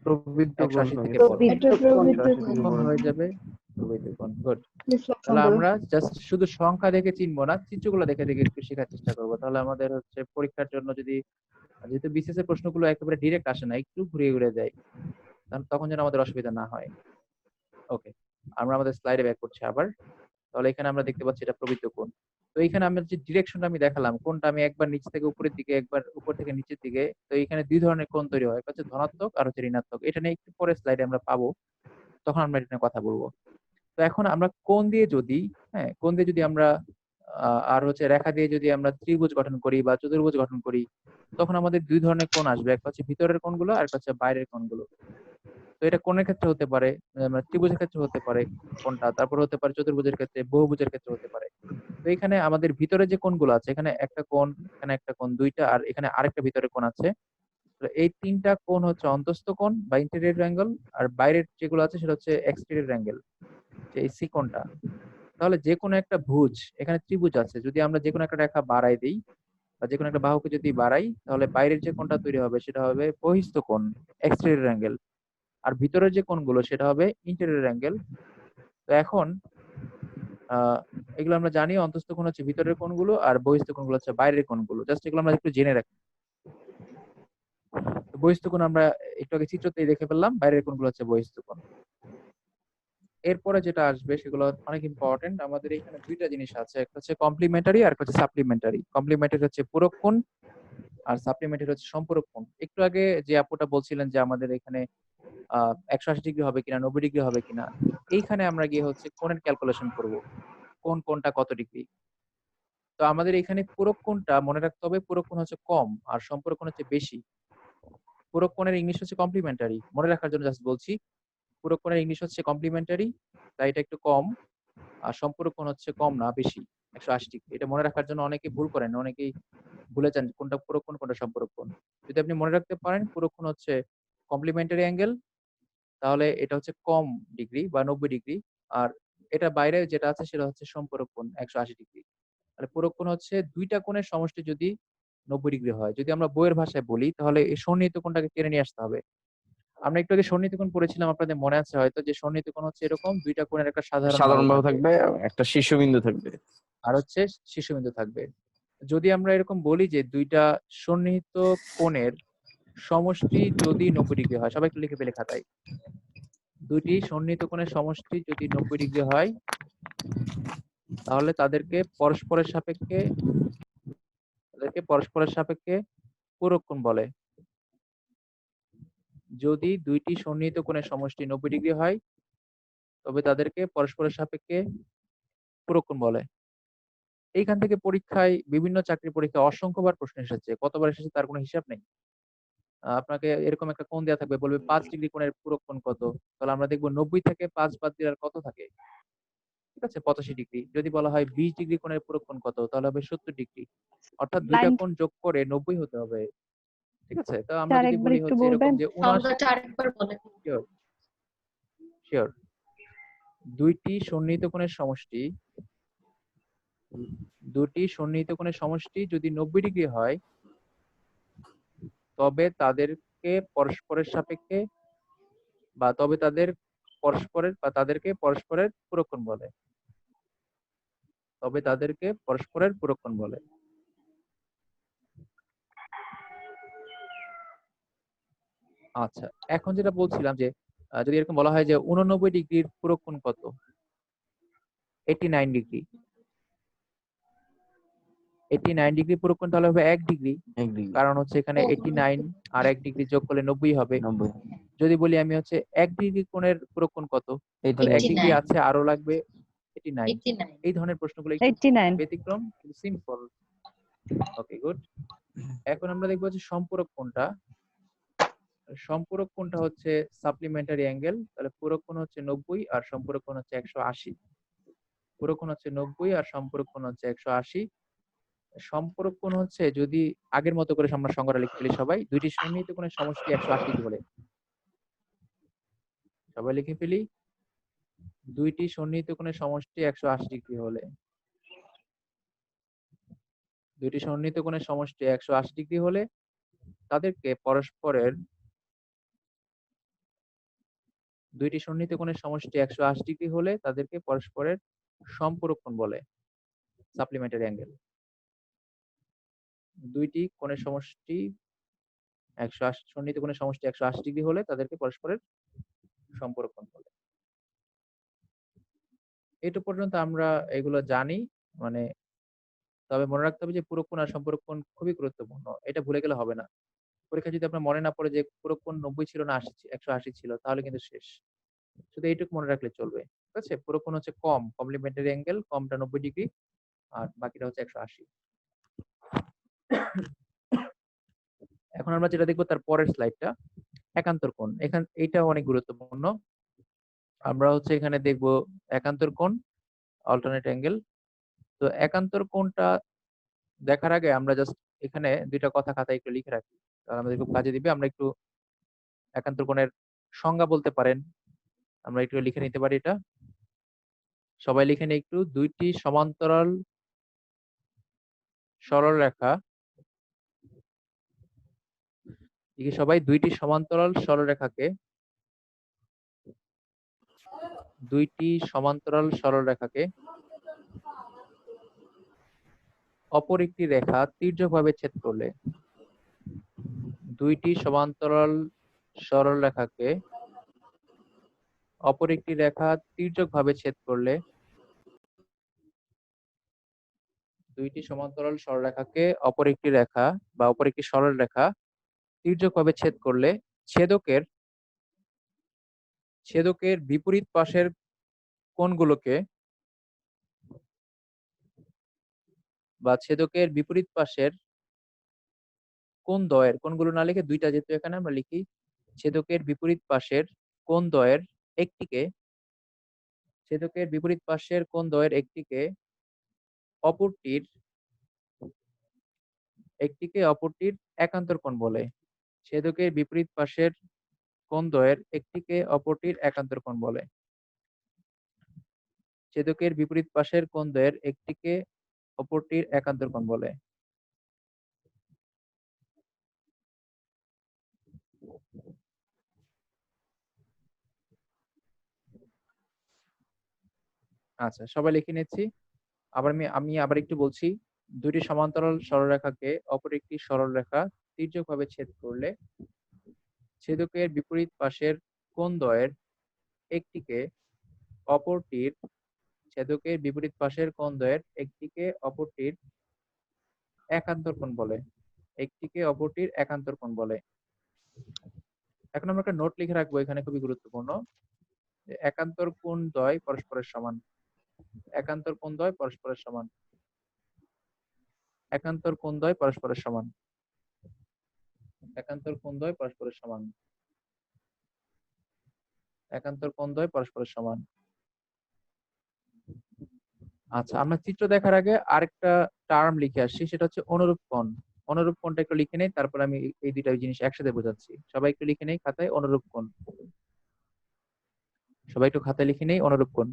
প্রবৃদ্ধ কোণ 180 হয়ে থেকে গেছে। বড়। প্রবৃদ্ধ কোণ 180 থেকে কোণ বড়। হয়ে যাবে প্রবৃদ্ধ কোণ। গুড। রিফ্লেকশন তাহলে করুন আমরা জাস্ট শুধু সংখ্যা দেখে চিনবো না, চিত্রগুলো দেখে দেখে একটু শেখার চেষ্টা করব। তাহলে আমাদের হচ্ছে পরীক্ষার জন্য যদি, যেহেতু বিসিএস এর প্রশ্নগুলো একেবারে ডিরেক্ট আসে না, একটু ঘুরিয়ে ঘুরিয়ে যায়, তখন যেন আমাদের অসুবিধা না হয়। ওকে। আমরা আমাদের স্লাইডে ব্যাক করছি আবার। তাহলে এখানে আমরা দেখতে পাচ্ছি এটা প্রবৃদ্ধ কোণ। তো এইখানে আমি যে ডিরেকশনটা আমি দেখালাম, কোণটা আমি একবার নিচ থেকে উপরের দিকে, একবার উপর থেকে নিচের দিকে। তো এইখানে ২ ধরনের কোণ তৈরি হয়। একটা হচ্ছে ধনাত্মক আর হচ্ছে ঋণাত্মক। এটা নিয়ে একটু পরের স্লাইডে আমরা পাবো। তখন আমরা এটা নিয়ে কথা বলব। তো এখন আমরা কোণ দিয়ে যদি, হ্যাঁ, কোণ দিয়ে যদি আমরা আর হচ্ছে রেখা দিয়ে যদি আমরা ত্রিভুজ গঠন করি বা চতুর্ভুজ গঠন করি, তখন আমাদের ২ ধরনের কোণ আসবে। একটা হচ্ছে ভিতরের কোণগুলো আর একটা হচ্ছে বাইরের কোণগুলো। তো এটা কোণের ক্ষেত্রে হতে পারে, মানে ত্রিভুজের ক্ষেত্রে হতে পারে কোণটা, তারপর হতে পারে চতুর্ভুজের ক্ষেত্রে, বহুভুজের ক্ষেত্রে হতে পারে। তো এখানে আমাদের ভিতরে যে কোণগুলো আছে, এখানে একটা কোণ, এখানে একটা কোণ, ২ টা, আর এখানে আরেকটা ভিতরের কোণ আছে। তো এই ৩ টা কোণ হচ্ছে অন্তঃস্থ কোণ বা ইন্টেরিয়র অ্যাঙ্গেল, আর বাইরের যেগুলো আছে সেটা হচ্ছে এক্সটেরিয়র অ্যাঙ্গেল, যে এই সি কোণটা। তাহলে যেকোনো একটা ভুজ, এখানে ত্রিভুজ আছে, যদি আমরা যেকোনো একটা রেখা বাড়াই দেই বা যেকোনো একটা বাহুকে যদি বাড়াই, তাহলে বাইরের যে কোণটা তৈরি হবে সেটা হবে বহিঃস্থ কোণ, এক্সটেরিয়র অ্যাঙ্গেল। আর ভিতরের যে কোণগুলো সেটা হবে ইন্টেরিয়র অ্যাঙ্গেল। তো এখন আহ এগুলো আমরা জানি, অন্তঃস্থ কোণ হচ্ছে ভিতরের কোণগুলো আর বহিঃস্থ কোণগুলো হচ্ছে বাইরের কোণগুলো। জাস্ট এগুলো আমরা একটু জেনে রাখি। তো বহিঃস্থ কোণ আমরা একটু আগে চিত্রতেই দেখে ফেললাম, বাইরের কোণগুলো হচ্ছে বহিঃস্থ কোণ। এরপরে যেটা আসবে সেগুলো অনেক ইম্পর্টেন্ট। আমাদের এখানে ২ টা জিনিস আছে, একটা হচ্ছে কমপ্লিমেন্টারি আর একটা হচ্ছে সাপ্লিমেন্টারি। কমপ্লিমেন্টারি হচ্ছে পূরক কোণ আর সাপ্লিমেন্টারি হচ্ছে সম্পূরক কোণ। একটু আগে যে আপুটা বলছিলেন যে আমাদের এখানে ১৮০ ডিগ্রি হবে কিনা, ৯০ ডিগ্রি হবে কিনা, এইখানে আমরা গিয়ে হচ্ছে কোণের ক্যালকুলেশন করব। কোণটা কত ডিগ্রি। তো আমাদের এখানে পূরক কোণটা মনে রাখতে হবে, পূরক কোণ হচ্ছে কম আর সম্পূরক কোণ হচ্ছে বেশি। পূরক কোণের ইংলিশ হচ্ছে কমপ্লিমেন্টারি। মনে রাখার জন্য জাস্ট বলছি। পূরক কোণের ইংলিশ হচ্ছে কমপ্লিমেন্টারি, তাই এটা একটু কম। আর সম্পূরক কোণ হচ্ছে কম না বেশি, ১৮০ ডিগ্রি। এটা মনে রাখার জন্য অনেকেই ভুল করেন, অনেকেই ভুলে যান কোনটা পূরক কোণ কোনটা সম্পূরক কোণ। যদি আপনি মনে রাখতে পারেন পূরক কোণ হচ্ছে কমপ্লিমেন্টারি অ্যাঙ্গেল, তাহলে এটা হচ্ছে কম ডিগ্রি বা ৯০ ডিগ্রি। আর এটা বাইরে যেটা আছে সেটা হচ্ছে সম্পূরক কোণ ১৮০ ডিগ্রি। তাহলে পূরক কোণ হচ্ছে ২ টা কোণের সমষ্টি যদি ৯০ ডিগ্রি হয়। যদি আমরা বইয়ের ভাষায় বলি তাহলে এই সন্নিহিত কোণটাকে টেনে নিয়ে আসতে হবে। আমরা একটু আগে সন্নিহিত কোণ পড়েছিলাম, আপনাদের মনে আছে হয়তো, যে সন্নিহিত কোণ হচ্ছে এরকম ২ টা কোণের একটা সাধারণ বাহু সাধারণ বাহু থাকবে থাকবে, একটা শীর্ষবিন্দু থাকবে। আর হচ্ছে শীর্ষবিন্দু থাকবে। যদি আমরা এরকম বলি যে ২ টা সন্নিহিত কোণের সমষ্টি যদি ৯০ ডিগ্রি হয়, সবাই একটু লিখে ফেলে খাতায়। ২ টি সন্নিহিত কোণের সমষ্টি যদি ৯০ ডিগ্রি হয়, তাহলে তাদেরকে পরস্পরের সাপেক্ষে পূরক কোণ বলে। যদি ২ টি সন্নিহিত কোণের সমষ্টি ৯০ ডিগ্রি হয়, তবে তাদেরকে পরস্পরের সাপেক্ষে পূরক কোণ বলে। এইখান থেকে পরীক্ষায়, বিভিন্ন চাকরির পরীক্ষায় অসংখ্যবার প্রশ্ন এসেছে। কতবার এসেছে তার কোনো হিসাব নেই। আপনাকে এরকম একটা কোণ দেয়া থাকবে, বলবে ৫ ডিগ্রি কোণের পূরক কোণ কত? তাহলে আমরা দেখব ৯০ থেকে ৫ বাদ দিলে আর কত থাকে? ঠিক আছে, ৮৫ ডিগ্রি। যদি বলা হয় ২০ ডিগ্রি কোণের পূরক কোণ কত? তাহলে হবে ৭০ ডিগ্রি। অর্থাৎ ২ টা লাইন কোণ যোগ করে ৯০ হতে হবে। ঠিক আছে? তো আমরা চার যদি একবার বলি একটু হচ্ছে এরকম বলবেন? যে ৭৯, সংজ্ঞাটা আরেকবার বলেন। Sure, sure. ২ টি সন্নিহিত কোণের সমষ্টি, ২ টি সন্নিহিত কোণের সমষ্টি যদি ৯০ ডিগ্রি হয়, তবে তাদেরকে পরস্পরের সাপেক্ষে বা তবে তাদের পরস্পরের বা তাদেরকে পরস্পরের পূরক কোণ বলে। তবে তাদেরকে পরস্পরের পূরক কোণ বলে। আচ্ছা, এখন যেটা বলছিলাম যে যদি এরকম বলা হয় যে ৮৯ ডিগ্রির পূরক কোণ কত? 89 ডিগ্রি। 89 ডিগ্রি পূরক কোণ তাহলে হবে ১ ডিগ্রি। ১ ডিগ্রি, কারণ হচ্ছে এখানে 89 আর ১ ডিগ্রি যোগ করলে ৯০ হবে। ৯০, যদি বলি আমি হচ্ছে ১ ডিগ্রি কোণের পূরক কোণ কত? তাহলে ১ ডিগ্রি 89 আছে, আরো লাগবে 89। 89 এই ধরনের প্রশ্নগুলো একটু 89 ব্যতিক্রম, কিন্তু সিম্পল। ওকে, গুড। এখন আমরা দেখবো যে সম্পূরক কোণটা। সম্পূরক কোণটা হচ্ছে সাপ্লিমেন্টারি অ্যাঙ্গেল। তাহলে পূরক কোণ হচ্ছে ৯০ আর সম্পূরক কোণ হচ্ছে ১৮০। পূরক কোণ হচ্ছে ৯০ আর সম্পূরক কোণ হচ্ছে ১৮০। সম্পূরক কোণ হচ্ছে, যদি আগের মতো করে আমরা সংজ্ঞাটা লিখে ফেলি সবাই, ২ টি সন্নিহিত কোণের সমষ্টি ১৮০ ডিগ্রি হলে। সবাই লিখে ফেলি। ২ টি সন্নিহিত কোণের সমষ্টি ১৮০ ডিগ্রি হলে। ২ টি সন্নিহিত কোণের সমষ্টি ১৮০ ডিগ্রি হলে তাদেরকে পরস্পরের ২ টি সন্নিহিত কোণের সমষ্টি ১৮০ ডিগ্রি হলে তাদেরকে পরস্পরের সম্পূরক কোণ বলে, সাপ্লিমেন্টারি অ্যাঙ্গেল। ২ টি কোণের সমষ্টি ১৮০, সন্নিহিত কোণের সমষ্টি ১৮০ ডিগ্রি হলে তাদেরকে পরস্পরের সম্পূরক কোণ বলে। এটুকু পর্যন্ত আমরা এগুলো জানি। মানে তবে মনে রাখতে হবে যে পুরো কোণ আর সম্পূরক কোণ খুবই গুরুত্বপূর্ণ। এটা ভুলে গেলে হবে না। পরীক্ষায় যদি আপনার মনে না পড়ে যে পুরো কোণ ৯০ ছিল না ১৮০ ছিল তাহলে কিন্তু শেষ। শুধু এইটুকু মনে রাখলে চলবে। ঠিক আছে? পুরো কোণ হচ্ছে কমপ্লিমেন্টারি অ্যাঙ্গেল, কমটা ৯০ ডিগ্রি আর বাকিটা হচ্ছে ১৮০। এখন আমরা যেটা দেখব তার পরের স্লাইডটা একান্তর কোণ। এইটাও অনেক গুরুত্বপূর্ণ। আমরা হচ্ছে এখানে দেখব একান্তর কোণ, অল্টারনেট অ্যাঙ্গেল। তো একান্তর কোণটা দেখার আগে আমরা জাস্ট এখানে ২ টা কথা খাতায় একটু লিখে রাখি। তাহলে আমাদের খুব কাজে দিবে। আমরা একটু একান্তর কোণের সংজ্ঞা বলতে পারেন। আমরা একটু লিখে নিতে পারি এটা। সবাই লিখে নিই একটু। ২ টি সমান্তরাল সরলরেখা। দেখি সবাই ২ টি সমান্তরাল সরলরেখাকে ২ টি সমান্তরাল সরলরেখাকে অপর একটি রেখা তির্যকভাবে ছেদ করলে ২ টি সমান্তরাল সরলরেখাকে অপর একটি রেখা তির্যকভাবে ছেদ করলে ২ টি সমান্তরাল সরলরেখাকে অপর একটি রেখা বা অপর একটি সরলরেখা তির্যকভাবে ছেদ করলে ছেদকের ছেদকের বিপরীত পাশের কোণগুলোকে বা ছেদকের বিপরীত পাশের কোণদ্বয়ের, কোণগুলো না লিখে ২ টা যেহেতু এখানে আমরা লিখি, ছেদকের বিপরীত পাশের কোণদ্বয়ের একটিকে ছেদকের বিপরীত পাশের কোণদ্বয়ের অপরটির অপরটির একান্তর কোণ বলে। ছেদকের বিপরীত পাশের কোণদ্বয়ের একটিকে অপরটির একান্তর কোণ বলে। ছেদকের বিপরীত পাশের কোণদ্বয়ের একটিকে অপরটির একান্তর কোণ বলে। আচ্ছা, সবাই লিখে নিচ্ছি। আমি আবার একটু বলছি। ২ টি সমান্তরাল সরলরেখাকে অপর একটি সরলরেখা তির্যকভাবে ছেদ করলে ছেদকের বিপরীত পাশের কোণদ্বয়ের একটিকে অপরটির ছেদকের বিপরীত পাশের কোণদ্বয়ের একটিকে অপরটির একান্তর কোণ বলে। একটিকে অপরটির একান্তর কোণ বলে। এখন আমরা একটা নোট লিখে রাখবো এখানে খুবই গুরুত্বপূর্ণ যে একান্তর কোণদ্বয় পরস্পরের সমান। একান্তর কোণদ্বয় পরস্পরের সমান। একান্তর কোণদ্বয় পরস্পরের সমান। একান্তর কোণদ্বয় পরস্পরের সমান। একান্তর কোণদ্বয় পরস্পরের সমান। আচ্ছা, আমরা চিত্র দেখার আগে আরেকটা টার্ম লিখে আসছি, সেটা হচ্ছে অনুরূপ কোণ। অনুরূপ কোণটা একটু লিখে নেই, তারপর আমি এই ২ টা জিনিস একসাথে বোঝাচ্ছি। সবাই একটু লিখে নেই খাতায় অনুরূপ কোণ। সবাই একটু খাতায় লিখে নেই অনুরূপ কোণ।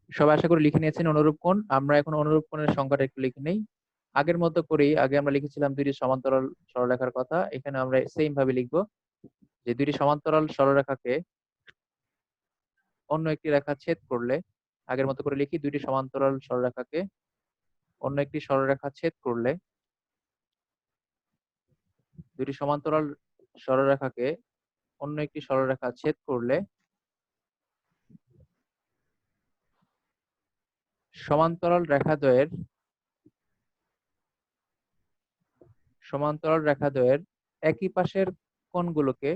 সবাই আশা করি লিখে নিয়েছেন অনুরূপ কোণ। আমরা এখন অনুরূপ কোণের সংজ্ঞাটা একটু লিখে নেই। আগের মতো করেই আগে আমরা লিখেছিলাম ২ টি সমান্তরাল সরলরেখার কথা। এখানে আমরা সেম ভাবে লিখবো যে ২ টি সমান্তরাল সরলরেখাকে অন্য একটি রেখা ছেদ করলে, আগের মতো করে লিখি ২ টি সমান্তরাল সরলরেখাকে অন্য একটি সরলরেখা ছেদ করলে ২ টি সমান্তরাল সরলরেখাকে অন্য একটি সরলরেখা ছেদ করলে সমান্তরাল রেখাদ্বয়ের একই পাশের কোণগুলোকে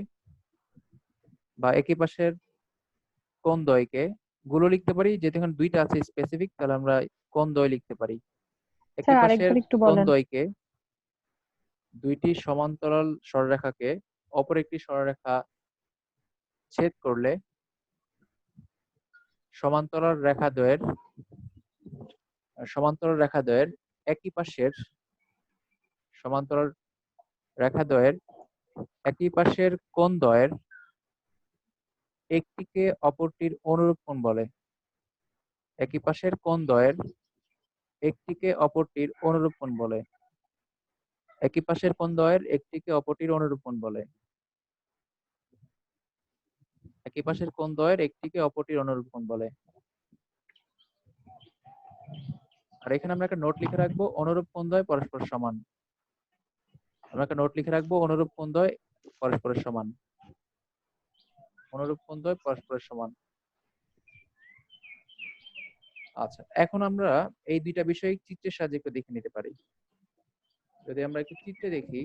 বা একই পাশের কোণদ্বয়কে গুলো লিখতে পারি, যেহেতু এখানে ২ টা আছে স্পেসিফিক, তাহলে আমরা কোণদ্বয় লিখতে পারি। একই স্যার পাশের আরেকবার একটু বলেন। কোণদ্বয়কে ২ টি সমান্তরাল সরলরেখাকে অপর একটি সরলরেখা ছেদ করলে সমান্তরাল রেখাদ্বয়ের একই পাশের সমান্তরাল রেখাদ্বয়ের একই পাশের কোণদ্বয়ের একটিকে অপরটির অনুরূপ কোণ বলে। একই পাশের কোণদ্বয়ের একটিকে অপরটির অনুরূপ কোণ বলে। একই পাশের কোণদ্বয়ের একটিকে অপরটির অনুরূপ কোণ বলে। একই পাশের কোণদ্বয়ের একটিকে অপরটির অনুরূপ কোণ বলে। আর এখানে আমরা একটা নোট লিখে রাখবো অনুরূপ কোণদ্বয় পরস্পর সমান। আমরা একটা নোট লিখে রাখবো অনুরূপ কোণদ্বয় পরস্পরের সমান। অনুরূপ কোণ দ্বয় পরস্পরের সমান। আচ্ছা, এখন আমরা এই দুইটা বিষয় চিত্রের সাহায্যে একটু দেখে নিতে পারি। যদি আমরা একটু চিত্রে দেখি,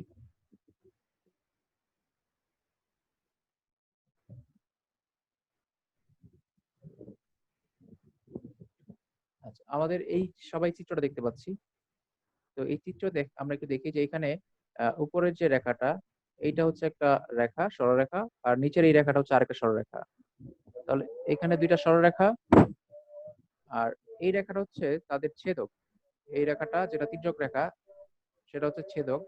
আচ্ছা আমাদের এই সবাই চিত্রটা দেখতে পাচ্ছি। তো এই চিত্র আমরা একটু দেখি যে এখানে উপরের যে রেখাটা, এইটা হচ্ছে একটা রেখা, সরলরেখা, আর নিচের এই রেখাটা হচ্ছে আরেকটা সরলরেখা। তাহলে এখানে দুইটা সরলরেখা, আর এই রেখাটা হচ্ছে তাদের ছেদক। এই রেখাটা যেটা তির্যক রেখা, সেটা হচ্ছে ছেদক।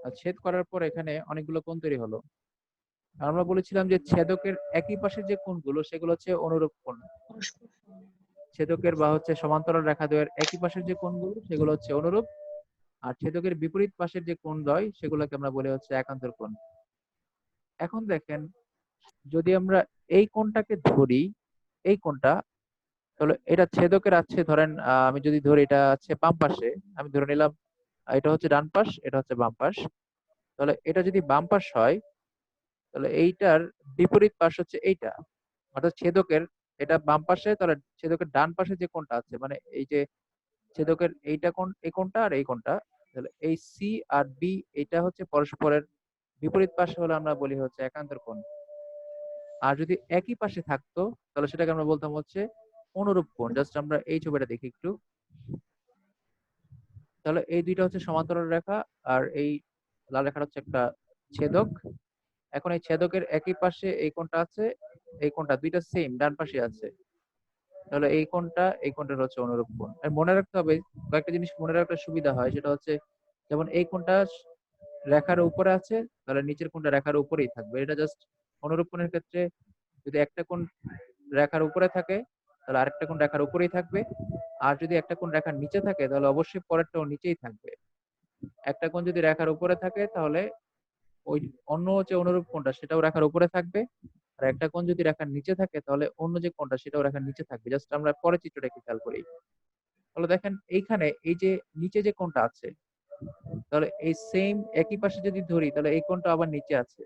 আর ছেদ করার পর এখানে অনেকগুলো কোণ তৈরি হলো। আর আমরা বলেছিলাম যে ছেদকের একই পাশের যে কোণগুলো সেগুলো হচ্ছে অনুরূপ কোণ। ছেদকের বা হচ্ছে সমান্তরাল রেখা দ্বয়ের একই পাশের যে কোণগুলো সেগুলো হচ্ছে অনুরূপ, আর ছেদকের বিপরীত পাশের যে কোণ দ্বয় সেগুলোকে আমরা বলি হচ্ছে একান্তর কোণ। এখন দেখেন, যদি আমরা এই কোণটাকে ধরি, এই কোণটা, তাহলে এটা ছেদকের আছে ধরেন, আমি যদি ধরি এটা আছে বাম পাশে, আমি ধরে নিলাম এটা হচ্ছে ডান পাশ, এটা হচ্ছে বাম পাশ। তাহলে এটা যদি বাম পাশ হয়, তাহলে এইটার বিপরীত পাশ হচ্ছে এইটা, অর্থাৎ ছেদকের এটা বাম পাশে, তাহলে ছেদকের ডান পাশে যে কোণটা আছে, মানে এই যে ছেদকের এইটা কোণ, এই কোণটা আর এই কোণটা, তাহলে এই সি আর বি এটা হচ্ছে পরস্পরের বিপরীত পাশে হলে আমরা বলি হচ্ছে একান্তর কোণ। আর যদি একই পাশে থাকতো তাহলে সেটাকে আমরা বলতাম হচ্ছে অনুরূপ কোণ। জাস্ট আমরা এই ছবিটা দেখি একটু। তাহলে এই দুইটা হচ্ছে সমান্তরাল রেখা, আর এই লাল রেখাটা হচ্ছে একটা ছেদক। এখন এই ছেদকের একই পাশে এই কোণটা আছে, এই কোণটা দুইটা সেম ডান পাশে আছে, তাহলে এই কোণটা এই কোণটার হচ্ছে অনুরূপ কোণ। আর মনে রাখতে হবে কয়েকটা জিনিস, মনে রাখতে সুবিধা হয়, সেটা হচ্ছে যেমন এই কোণটা রেখার উপরে আছে, তাহলে নিচের কোণটা রেখার উপরেই থাকবে। এটা জাস্ট অনুরূপ কোণের ক্ষেত্রে যদি একটা কোণ রেখার উপরে থাকে তাহলে আরেকটা কোণ রেখার উপরেই থাকবে, আর যদি একটা কোণ রেখার নিচে থাকে তাহলে অবশ্যই পরেরটাও নিচেই থাকবে। একটা কোণ যদি রেখার উপরে থাকে তাহলে ওই অন্য যে অনুরূপ কোণটা সেটাও রেখার উপরে থাকবে, আর একটা কোণ যদি রেখার নিচে থাকে তাহলে অন্য যে কোণটা সেটাও রেখার নিচে থাকবে। জাস্ট আমরা পরের চিত্রটা একটু খেয়াল করি। তাহলে দেখেন এইখানে এই যে নিচে যে কোণটা আছে, তাহলে এই সেম একই পাশে যদি ধরি তাহলে এই কোণটা আবার নিচে আছে,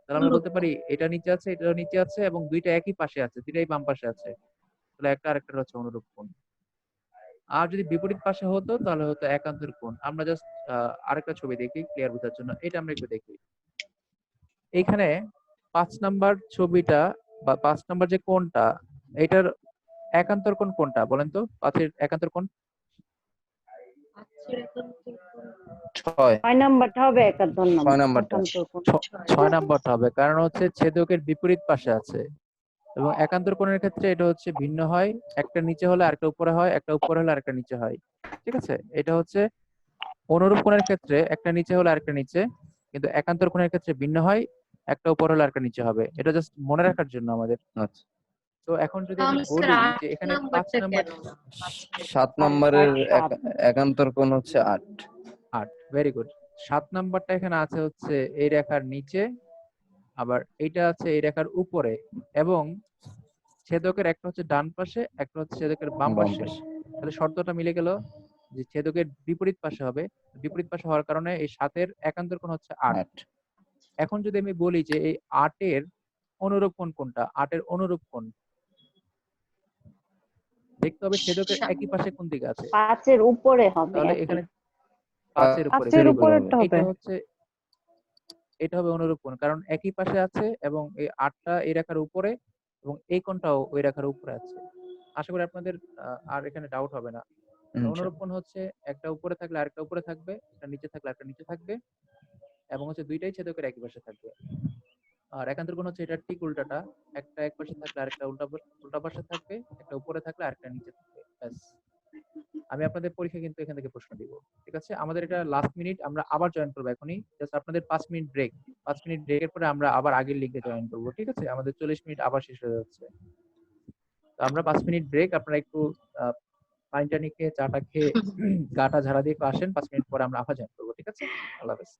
তাহলে আমরা বলতে পারি এটা নিচে আছে, এটাও নিচে আছে, এবং দুইটা একই পাশে আছে, দুইটাই বাম পাশে আছে, তাহলে একটা আরেকটার হচ্ছে অনুরূপ কোণ। আর যদি বিপরীত পাশে হতো তাহলে হতো একান্তর কোণ। আমরা জাস্ট আরেকটা ছবি দেখি ক্লিয়ার বোঝার জন্য, এটা আমরা একটু দেখি। এখানে 5 নাম্বার ছবিটা বা 5 নাম্বার যে কোণটা, এটার একান্তর কোণ কোনটা বলেন তো? 5 এর একান্তর কোণ 6 ছয় নাম্বারটা হবে একান্তর 6 নাম্বারটা। একান্তর কোণ। 6 নাম্বারটা হবে, কারণ হচ্ছে ছেদকের বিপরীত পাশে আছে। এবং একান্তর কোণের ক্ষেত্রে এটা হচ্ছে ভিন্ন হয়, একটা নিচে হলে আরেকটা উপরে হয়, একটা উপরে হলে আরেকটা নিচে হয়। ঠিক আছে, এটা হচ্ছে অনুরূপ কোণের ক্ষেত্রে একটা নিচে হলে আরেকটা নিচে, কিন্তু একান্তর কোণের ক্ষেত্রে ভিন্ন হয়, একটা উপরে হলে আরেকটা নিচে হবে। এটা জাস্ট মনে রাখার জন্য আমাদের। আচ্ছা, তো এখন যদি আমি বলি যে এখানে 5 নাম্বার 7 নাম্বারের সাত। একান্তর কোণ হচ্ছে 8। 8, ভেরি গুড। 7 নাম্বারটা এখানে আছে হচ্ছে এই রেখার নিচে, আবার এইটা আছে এই রেখার উপরে, এবং ছেদকের একটা হচ্ছে ডান পাশে, একটা হচ্ছে ছেদকের বাম বাম পাশে। পাশে। তাহলে শর্তটা মিলে গেল যে ছেদকের বিপরীত পাশে হবে। বিপরীত পাশে হওয়ার কারণে এই 7 এর একান্তর কোণ হচ্ছে 8। 8। এখন যদি আমি বলি যে এই 8 এর অনুরূপ কোণ কোনটা, 8 এর অনুরূপ কোণ দেখতে হবে ছেদকের একই পাশে কোন দিকে আছে। 5-এর উপরে হবে তাহলে একই। এখানে 5 এর উপরে, 5-এর ভেরি গুড। উপরেরটা হবে। এটা হচ্ছে, এটা হবে অনুরূপ কোণ, কারণ একই পাশে আছে এবং এই 8টা এই রেখার উপরে এবং এই কোণটাও ওই রেখার উপরে আছে। আশা করি আপনাদের আর এখানে ডাউট হবে না। অনুরূপ কোণ হচ্ছে একটা উপরে থাকলে আরেকটা উপরে থাকবে, একটা নিচে থাকলে আরেকটা নিচে থাকবে, এবং হচ্ছে দুইটাই ছেদকের একই পাশে থাকবে। আর একান্তর কোণ হচ্ছে এটা ঠিক উল্টাটা, একটা এক পাশে থাকলে আরেকটা উল্টা পাশে থাকবে, একটা উপরে থাকলে আরেকটা নিচে থাকবে। ব্যাস। আমি আপনাদের পরীক্ষা কিন্তু এখান থেকে প্রশ্ন দিব। ঠিক আছে, আমাদের এটা লাস্ট মিনিট, আমরা আবার জয়েন করবো এখনই। জাস্ট আপনাদের 5 মিনিট ব্রেক, 5 মিনিট ব্রেকের পরে আমরা আবার আগের লিগে জয়েন করবো। ঠিক আছে, আমাদের 40 মিনিট আবার শেষ হয়ে যাচ্ছে। তো আমরা 5 মিনিট ব্রেক, আপনারা একটু পানি টানি খেয়ে চাটা খেয়ে গাটা ঝাড়া দিয়ে একটু আসেন, 5 মিনিট পরে আমরা আবার জয়েন করবো। ঠিক আছে, আল্লাহ হাফেজ।